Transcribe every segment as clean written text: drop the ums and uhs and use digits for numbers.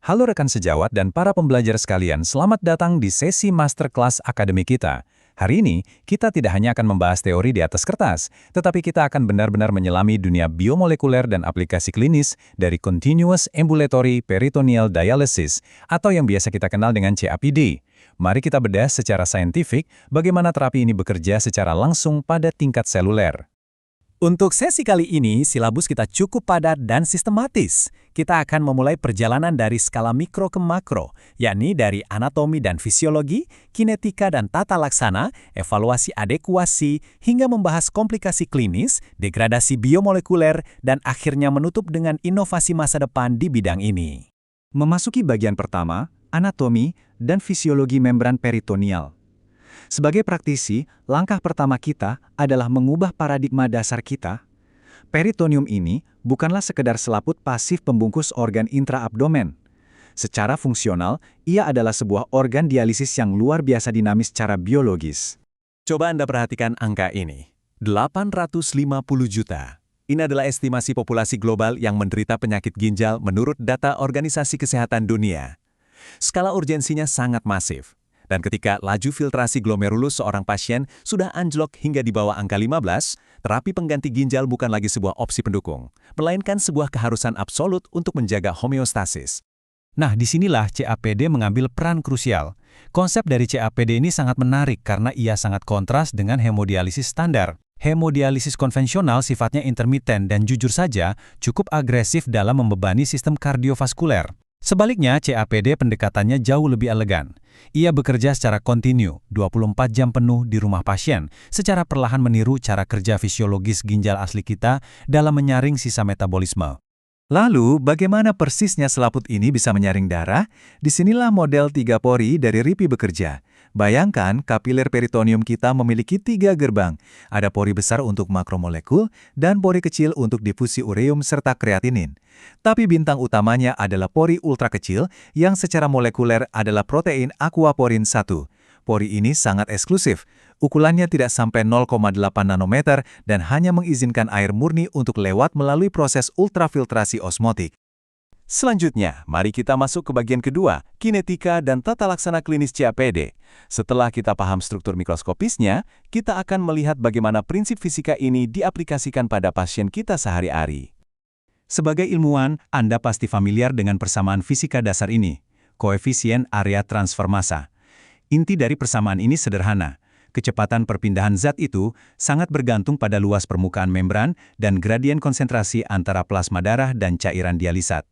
Halo rekan sejawat dan para pembelajar sekalian, selamat datang di sesi masterclass akademi kita. Hari ini, kita tidak hanya akan membahas teori di atas kertas, tetapi kita akan benar-benar menyelami dunia biomolekuler dan aplikasi klinis dari Continuous Ambulatory Peritoneal Dialysis, atau yang biasa kita kenal dengan CAPD. Mari kita bedah secara saintifik bagaimana terapi ini bekerja secara langsung pada tingkat seluler. Untuk sesi kali ini, silabus kita cukup padat dan sistematis. Kita akan memulai perjalanan dari skala mikro ke makro, yakni dari anatomi dan fisiologi, kinetika dan tata laksana, evaluasi adekuasi, hingga membahas komplikasi klinis, degradasi biomolekuler, dan akhirnya menutup dengan inovasi masa depan di bidang ini. Memasuki bagian pertama, anatomi dan fisiologi membran peritoneal. Sebagai praktisi, langkah pertama kita adalah mengubah paradigma dasar kita. Peritoneum ini bukanlah sekedar selaput pasif pembungkus organ intraabdomen. Secara fungsional, ia adalah sebuah organ dialisis yang luar biasa dinamis secara biologis. Coba Anda perhatikan angka ini. 850 juta. Ini adalah estimasi populasi global yang menderita penyakit ginjal menurut data Organisasi Kesehatan Dunia. Skala urgensinya sangat masif. Dan ketika laju filtrasi glomerulus seorang pasien sudah anjlok hingga di bawah angka 15, terapi pengganti ginjal bukan lagi sebuah opsi pendukung, melainkan sebuah keharusan absolut untuk menjaga homeostasis. Nah, disinilah CAPD mengambil peran krusial. Konsep dari CAPD ini sangat menarik karena ia sangat kontras dengan hemodialisis standar. Hemodialisis konvensional sifatnya intermiten dan jujur saja cukup agresif dalam membebani sistem kardiovaskuler. Sebaliknya, CAPD pendekatannya jauh lebih elegan. Ia bekerja secara kontinu, 24 jam penuh di rumah pasien, secara perlahan meniru cara kerja fisiologis ginjal asli kita dalam menyaring sisa metabolisme. Lalu, bagaimana persisnya selaput ini bisa menyaring darah? Disinilah model 3 pori dari RIPI bekerja. Bayangkan, kapiler peritoneum kita memiliki 3 gerbang. Ada pori besar untuk makromolekul dan pori kecil untuk difusi ureum serta kreatinin. Tapi bintang utamanya adalah pori ultra kecil yang secara molekuler adalah protein aquaporin 1. Pori ini sangat eksklusif. Ukurannya tidak sampai 0,8 nanometer dan hanya mengizinkan air murni untuk lewat melalui proses ultrafiltrasi osmotik. Selanjutnya, mari kita masuk ke bagian kedua, kinetika dan tata laksana klinis CAPD. Setelah kita paham struktur mikroskopisnya, kita akan melihat bagaimana prinsip fisika ini diaplikasikan pada pasien kita sehari-hari. Sebagai ilmuwan, Anda pasti familiar dengan persamaan fisika dasar ini, koefisien area transfer massa. Inti dari persamaan ini sederhana. Kecepatan perpindahan zat itu sangat bergantung pada luas permukaan membran dan gradien konsentrasi antara plasma darah dan cairan dialisat.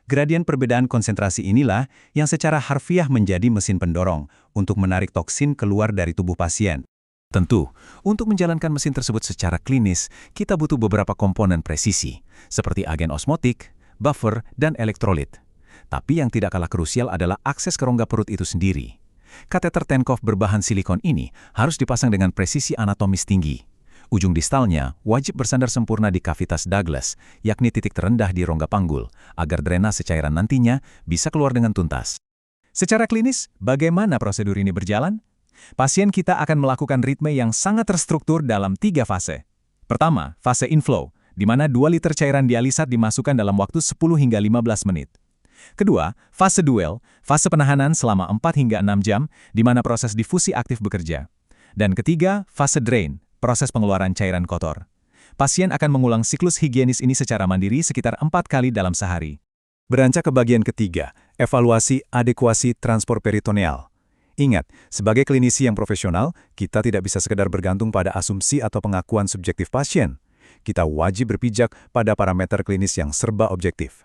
Gradien perbedaan konsentrasi inilah yang secara harfiah menjadi mesin pendorong untuk menarik toksin keluar dari tubuh pasien. Tentu, untuk menjalankan mesin tersebut secara klinis, kita butuh beberapa komponen presisi, seperti agen osmotik, buffer, dan elektrolit. Tapi yang tidak kalah krusial adalah akses ke rongga perut itu sendiri. Kateter Tenkov berbahan silikon ini harus dipasang dengan presisi anatomis tinggi. Ujung distalnya wajib bersandar sempurna di kavitas Douglas, yakni titik terendah di rongga panggul, agar drenase cairan nantinya bisa keluar dengan tuntas. Secara klinis, bagaimana prosedur ini berjalan? Pasien kita akan melakukan ritme yang sangat terstruktur dalam 3 fase. Pertama, fase inflow, di mana 2 liter cairan dialisat dimasukkan dalam waktu 10 hingga 15 menit. Kedua, fase duel, fase penahanan selama 4 hingga 6 jam, di mana proses difusi aktif bekerja. Dan ketiga, fase drain, proses pengeluaran cairan kotor. Pasien akan mengulang siklus higienis ini secara mandiri sekitar 4 kali dalam sehari. Beranjak ke bagian ketiga, evaluasi adekuasi transport peritoneal. Ingat, sebagai klinisi yang profesional, kita tidak bisa sekedar bergantung pada asumsi atau pengakuan subjektif pasien. Kita wajib berpijak pada parameter klinis yang serba objektif.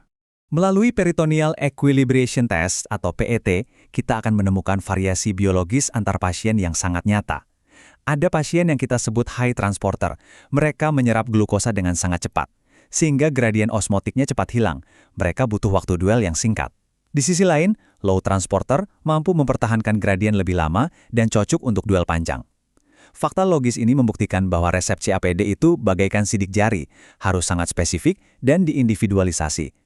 Melalui Peritoneal Equilibration Test atau PET, kita akan menemukan variasi biologis antar pasien yang sangat nyata. Ada pasien yang kita sebut high transporter. Mereka menyerap glukosa dengan sangat cepat, sehingga gradien osmotiknya cepat hilang. Mereka butuh waktu duel yang singkat. Di sisi lain, low transporter mampu mempertahankan gradien lebih lama dan cocok untuk duel panjang. Fakta logis ini membuktikan bahwa resep CAPD itu bagaikan sidik jari, harus sangat spesifik dan diindividualisasi.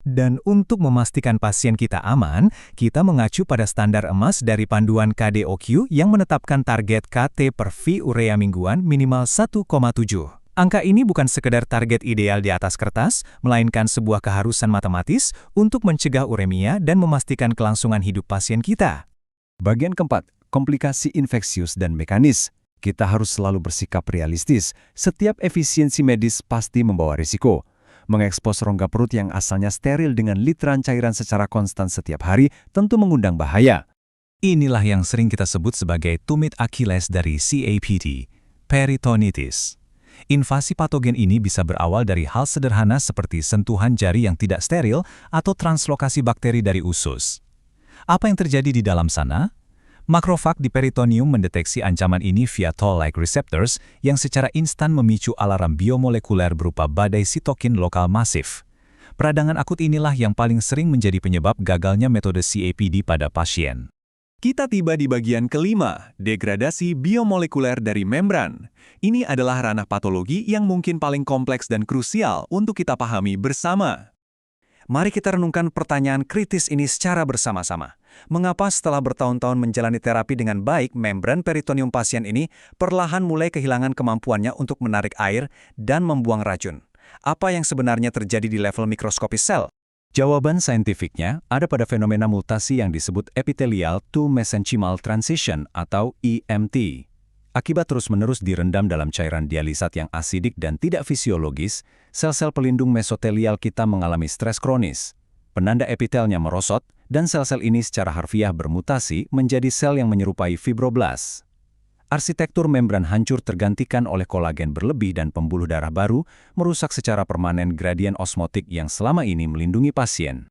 Dan untuk memastikan pasien kita aman, kita mengacu pada standar emas dari panduan KDOQ yang menetapkan target KT per V urea mingguan minimal 1,7. Angka ini bukan sekedar target ideal di atas kertas, melainkan sebuah keharusan matematis untuk mencegah uremia dan memastikan kelangsungan hidup pasien kita. Bagian keempat, komplikasi infeksius dan mekanis. Kita harus selalu bersikap realistis. Setiap efisiensi medis pasti membawa risiko. Mengekspos rongga perut yang asalnya steril dengan literan cairan secara konstan setiap hari tentu mengundang bahaya. Inilah yang sering kita sebut sebagai tumit Achilles dari CAPD, peritonitis. Invasi patogen ini bisa berawal dari hal sederhana seperti sentuhan jari yang tidak steril atau translokasi bakteri dari usus. Apa yang terjadi di dalam sana? Makrofag di peritoneum mendeteksi ancaman ini via toll-like receptors yang secara instan memicu alarm biomolekuler berupa badai sitokin lokal masif. Peradangan akut inilah yang paling sering menjadi penyebab gagalnya metode CAPD pada pasien. Kita tiba di bagian kelima, degradasi biomolekuler dari membran. Ini adalah ranah patologi yang mungkin paling kompleks dan krusial untuk kita pahami bersama. Mari kita renungkan pertanyaan kritis ini secara bersama-sama. Mengapa setelah bertahun-tahun menjalani terapi dengan baik, membran peritoneum pasien ini perlahan mulai kehilangan kemampuannya untuk menarik air dan membuang racun? Apa yang sebenarnya terjadi di level mikroskopis sel? Jawaban saintifiknya ada pada fenomena mutasi yang disebut epithelial to mesenchymal transition atau EMT. Akibat terus-menerus direndam dalam cairan dialisat yang asidik dan tidak fisiologis, sel-sel pelindung mesotelial kita mengalami stres kronis. Penanda epitelnya merosot, dan sel-sel ini secara harfiah bermutasi menjadi sel yang menyerupai fibroblas. Arsitektur membran hancur tergantikan oleh kolagen berlebih dan pembuluh darah baru, merusak secara permanen gradien osmotik yang selama ini melindungi pasien.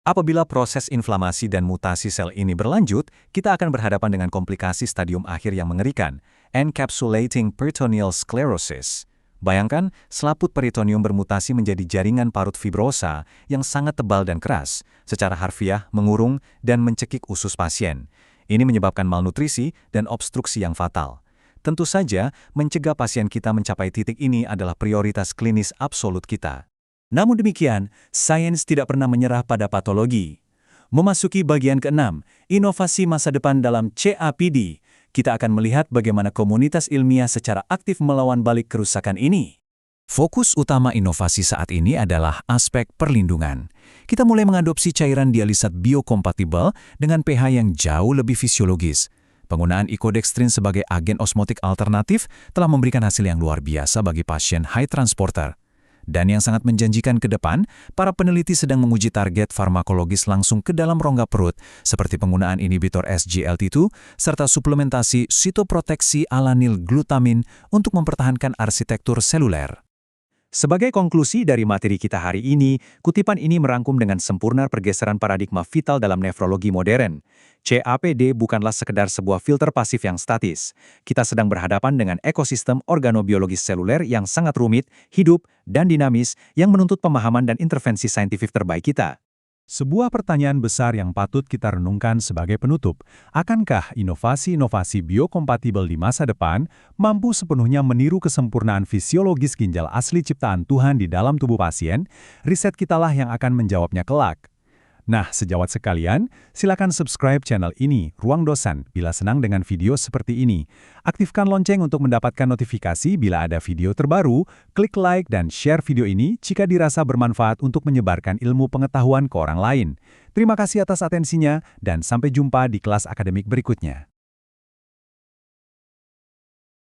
Apabila proses inflamasi dan mutasi sel ini berlanjut, kita akan berhadapan dengan komplikasi stadium akhir yang mengerikan, encapsulating peritoneal sclerosis. Bayangkan, selaput peritoneum bermutasi menjadi jaringan parut fibrosa yang sangat tebal dan keras, secara harfiah mengurung dan mencekik usus pasien. Ini menyebabkan malnutrisi dan obstruksi yang fatal. Tentu saja, mencegah pasien kita mencapai titik ini adalah prioritas klinis absolut kita. Namun demikian, sains tidak pernah menyerah pada patologi. Memasuki bagian ke-6, inovasi masa depan dalam CAPD, kita akan melihat bagaimana komunitas ilmiah secara aktif melawan balik kerusakan ini. Fokus utama inovasi saat ini adalah aspek perlindungan. Kita mulai mengadopsi cairan dialisat biokompatibel dengan pH yang jauh lebih fisiologis. Penggunaan icodextrin sebagai agen osmotik alternatif telah memberikan hasil yang luar biasa bagi pasien high transporter. Dan yang sangat menjanjikan ke depan, para peneliti sedang menguji target farmakologis langsung ke dalam rongga perut, seperti penggunaan inhibitor SGLT2, serta suplementasi sitoproteksi alanil glutamin untuk mempertahankan arsitektur seluler. Sebagai konklusi dari materi kita hari ini, kutipan ini merangkum dengan sempurna pergeseran paradigma vital dalam nefrologi modern. CAPD bukanlah sekedar sebuah filter pasif yang statis. Kita sedang berhadapan dengan ekosistem organobiologis seluler yang sangat rumit, hidup, dan dinamis yang menuntut pemahaman dan intervensi saintifik terbaik kita. Sebuah pertanyaan besar yang patut kita renungkan sebagai penutup, akankah inovasi-inovasi biokompatibel di masa depan mampu sepenuhnya meniru kesempurnaan fisiologis ginjal asli ciptaan Tuhan di dalam tubuh pasien? Riset kitalah yang akan menjawabnya kelak. Nah, sejawat sekalian, silakan subscribe channel ini, Ruang Dosen, bila senang dengan video seperti ini. Aktifkan lonceng untuk mendapatkan notifikasi bila ada video terbaru, klik like dan share video ini jika dirasa bermanfaat untuk menyebarkan ilmu pengetahuan ke orang lain. Terima kasih atas atensinya, dan sampai jumpa di kelas akademik berikutnya.